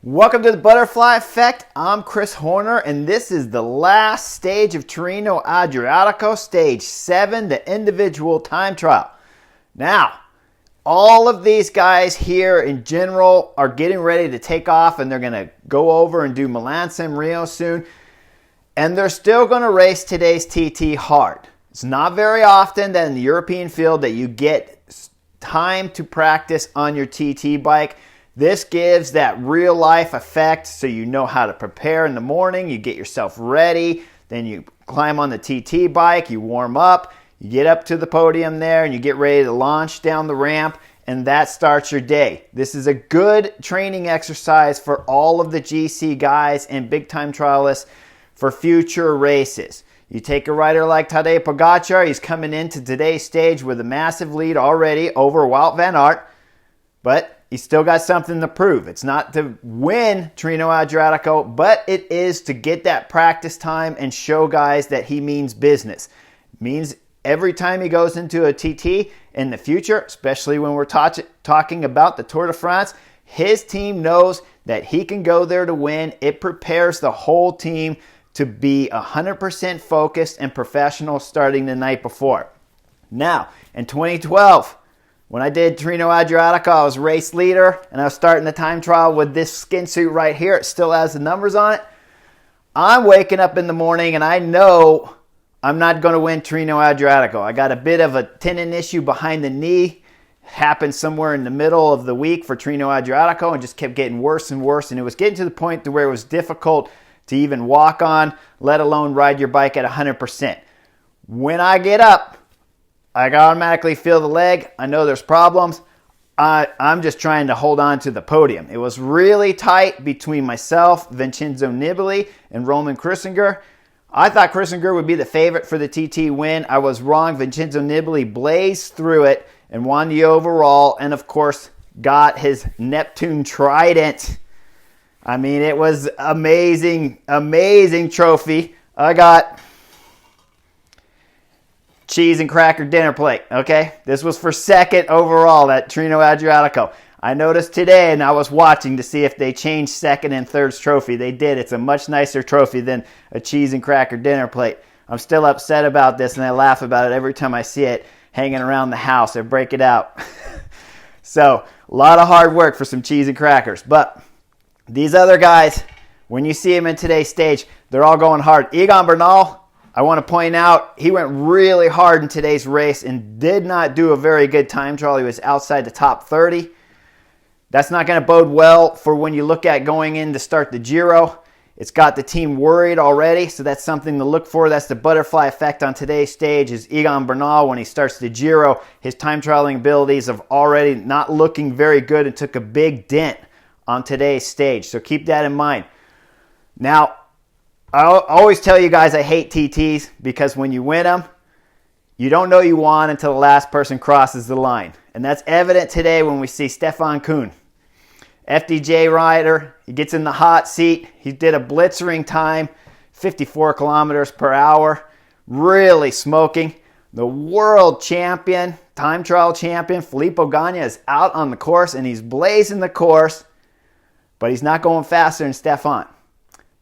Welcome to the Butterfly Effect. I'm Chris Horner, and this is the last stage of Tirreno-Adriatico, Stage 7, the individual time trial. Now, all of these guys here in general are getting ready to take off, and they're going to go over and do Milan-San Remo soon, and they're still going to race today's TT hard. It's not very often that in the European field that you get time to practice on your TT bike. This gives that real life effect, so you know how to prepare in the morning, you get yourself ready, then you climb on the TT bike, you warm up, you get up to the podium there, and you get ready to launch down the ramp, and that starts your day. This is a good training exercise for all of the GC guys and big time trialists for future races. You take a rider like Tadej Pogacar, he's coming into today's stage with a massive lead already over Wout Van Aert, but he's still got something to prove. It's not to win Tirreno-Adriatico, but it is to get that practice time and show guys that he means business. It means every time he goes into a TT in the future, especially when we're talking about the Tour de France, his team knows that he can go there to win. It prepares the whole team to be 100% focused and professional starting the night before. Now, in 2012, when I did Tirreno-Adriatico, I was race leader, and I was starting the time trial with this skin suit right here. It still has the numbers on it. I'm waking up in the morning, and I know I'm not going to win Tirreno-Adriatico. I got a bit of a tendon issue behind the knee. Happened somewhere in the middle of the week for Tirreno-Adriatico, and just kept getting worse and worse. And it was getting to the point to where it was difficult to even walk on, let alone ride your bike at 100%. When I get up, I automatically feel the leg. I know there's problems. I'm just trying to hold on to the podium. It was really tight between myself, Vincenzo Nibali, and Roman Krisinger. I thought Krisinger would be the favorite for the TT win. I was wrong. Vincenzo Nibali blazed through it and won the overall, and of course got his Neptune Trident. I mean, it was amazing, amazing trophy. I got cheese and cracker dinner plate, okay? This was for second overall at Tirreno-Adriatico. I noticed today, and I was watching to see if they changed second and third's trophy. They did. It's a much nicer trophy than a cheese and cracker dinner plate. I'm still upset about this, and I laugh about it every time I see it hanging around the house. I break it out. So, a lot of hard work for some cheese and crackers. But these other guys, when you see them in today's stage, they're all going hard. Egan Bernal, I want to point out, he went really hard in today's race and did not do a very good time trial. He was outside the top 30. That's not going to bode well for when you look at going in to start the Giro. It's got the team worried already, so that's something to look for. That's the butterfly effect on today's stage is Egan Bernal. When he starts the Giro, his time trialing abilities have already not looking very good and took a big dent on today's stage. So keep that in mind. Now, I always tell you guys I hate TTs because when you win them, you don't know you won until the last person crosses the line. And that's evident today when we see Stefan Kuhn. FDJ rider, he gets in the hot seat. He did a blitzering time, 54 kilometers per hour. Really smoking. The world champion, time trial champion, Filippo Ganna is out on the course and he's blazing the course, but he's not going faster than Stefan.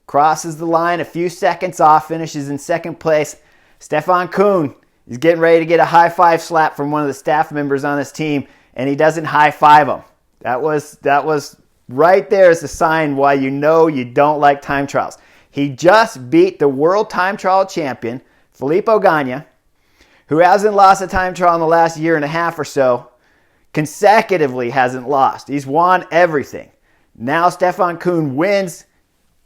Crosses the line a few seconds off, finishes in second place. Stefan Kuhn is getting ready to get a high five slap from one of the staff members on his team, and he doesn't high five him. That was right there as a sign why you know you don't like time trials. He just beat the world time trial champion, Filippo Ganna, who hasn't lost a time trial in the last year and a half or so, consecutively hasn't lost. He's won everything. Now Stefan Kuhn wins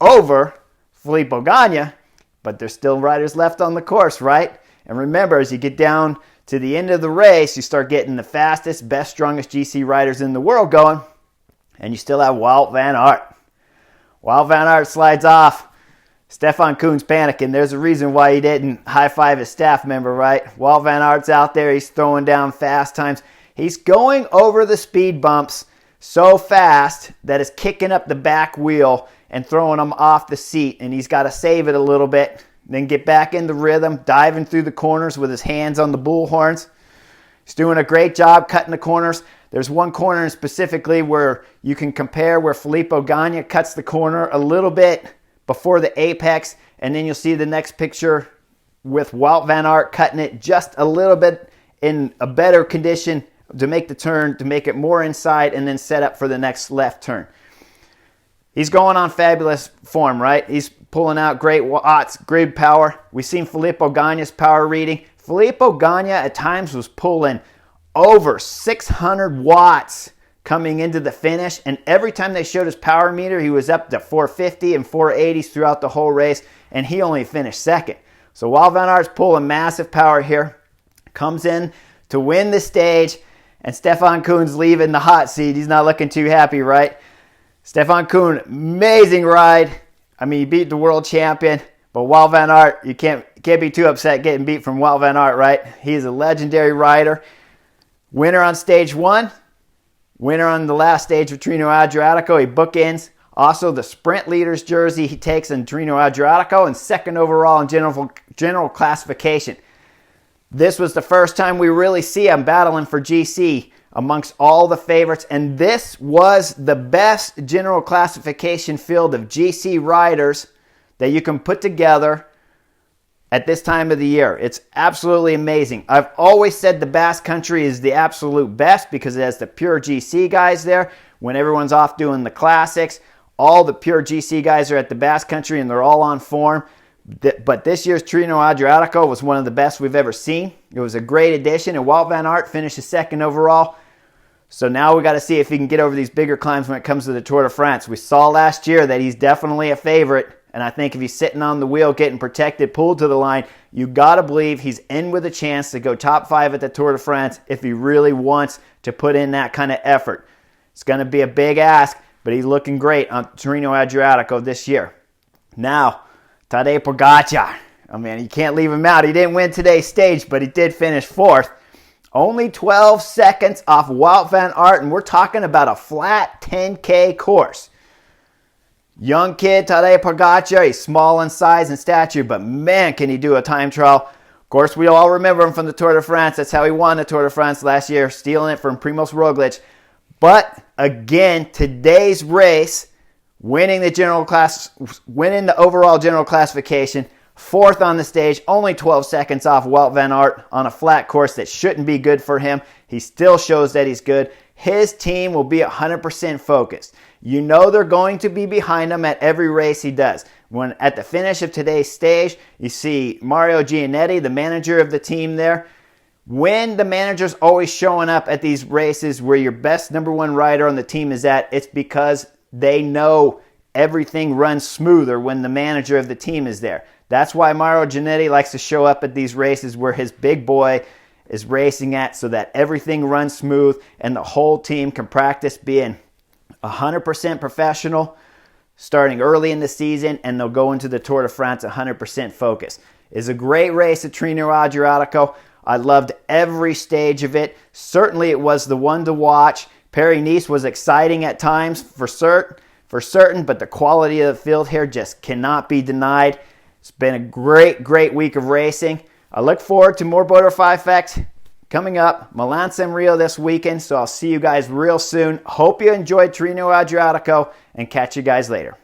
over Filippo Ganna, but there's still riders left on the course, right? And remember, as you get down to the end of the race, you start getting the fastest, best, strongest GC riders in the world going, and you still have Wout Van Aert. Wout Van Aert slides off. Stefan Kuhn's panicking. There's a reason why he didn't high-five his staff member, right? Wout Van Aert's out there. He's throwing down fast times. He's going over the speed bumps so fast that it's kicking up the back wheel and throwing him off the seat, and he's got to save it a little bit, then get back into rhythm, diving through the corners with his hands on the bull horns. He's doing a great job cutting the corners. There's one corner specifically where you can compare where Filippo Ganna cuts the corner a little bit before the apex, and then you'll see the next picture with Wout Van Aert cutting it just a little bit in a better condition to make the turn, to make it more inside, and then set up for the next left turn. He's going on fabulous form, right? He's pulling out great watts, great power. We've seen Filippo Ganna's power reading. Filippo Ganna at times was pulling over 600 watts coming into the finish, and every time they showed his power meter, he was up to 450 and 480s throughout the whole race, and he only finished second. So Wout Van Aert's pulling massive power here, comes in to win the stage, and Stefan Kuhn's leaving the hot seat. He's not looking too happy, right? Stefan Kuhn, amazing ride. I mean, he beat the world champion, but Wout Van Aert, you can't be too upset getting beat from Wout Van Aert, right? He's a legendary rider. Winner on stage 1, winner on the last stage of Tirreno-Adriatico. He bookends. Also, the sprint leaders jersey he takes in Tirreno-Adriatico, and second overall in general classification. This was the first time we really see him battling for GC amongst all the favorites, and this was the best general classification field of GC riders that you can put together at this time of the year. It's absolutely amazing. I've always said the Basque Country is the absolute best because it has the pure GC guys there. When everyone's off doing the classics, all the pure GC guys are at the Basque Country and they're all on form. But this year's Tirreno-Adriatico was one of the best we've ever seen. It was a great addition, and Wout Van Aert finishes second overall. So now we got to see if he can get over these bigger climbs when it comes to the Tour de France. We saw last year that he's definitely a favorite, and I think if he's sitting on the wheel, getting protected, pulled to the line, you got to believe he's in with a chance to go top 5 at the Tour de France if he really wants to put in that kind of effort. It's going to be a big ask, but he's looking great on Tirreno-Adriatico this year. Now, Tadej Pogačar. I mean, you can't leave him out. He didn't win today's stage, but he did finish 4th. Only 12 seconds off Wout Van Aert, and we're talking about a flat 10K course. Young kid, Tadej Pogačar. He's small in size and stature, but man, can he do a time trial. Of course, we all remember him from the Tour de France. That's how he won the Tour de France last year, stealing it from Primož Roglič. But again, today's race, winning the overall general classification, 4th on the stage, only 12 seconds off Wout Van Aert on a flat course that shouldn't be good for him. He still shows that he's good. His team will be 100% focused. You know they're going to be behind him at every race he does. When at the finish of today's stage, you see Mario Gianetti, the manager of the team there. When the manager's always showing up at these races where your best number 1 rider on the team is at, it's because they know everything runs smoother when the manager of the team is there. That's why Mario Gianetti likes to show up at these races where his big boy is racing at, so that everything runs smooth and the whole team can practice being 100% professional starting early in the season, and they'll go into the Tour de France 100% focused. It's a great race at Tirreno-Adriatico. I loved every stage of it. Certainly it was the one to watch. Paris-Nice was exciting at times for certain, but the quality of the field here just cannot be denied. It's been a great week of racing. I look forward to more Butterfly Facts coming up. Milan-San Remo this weekend, so I'll see you guys real soon. Hope you enjoyed Tirreno-Adriatico, and catch you guys later.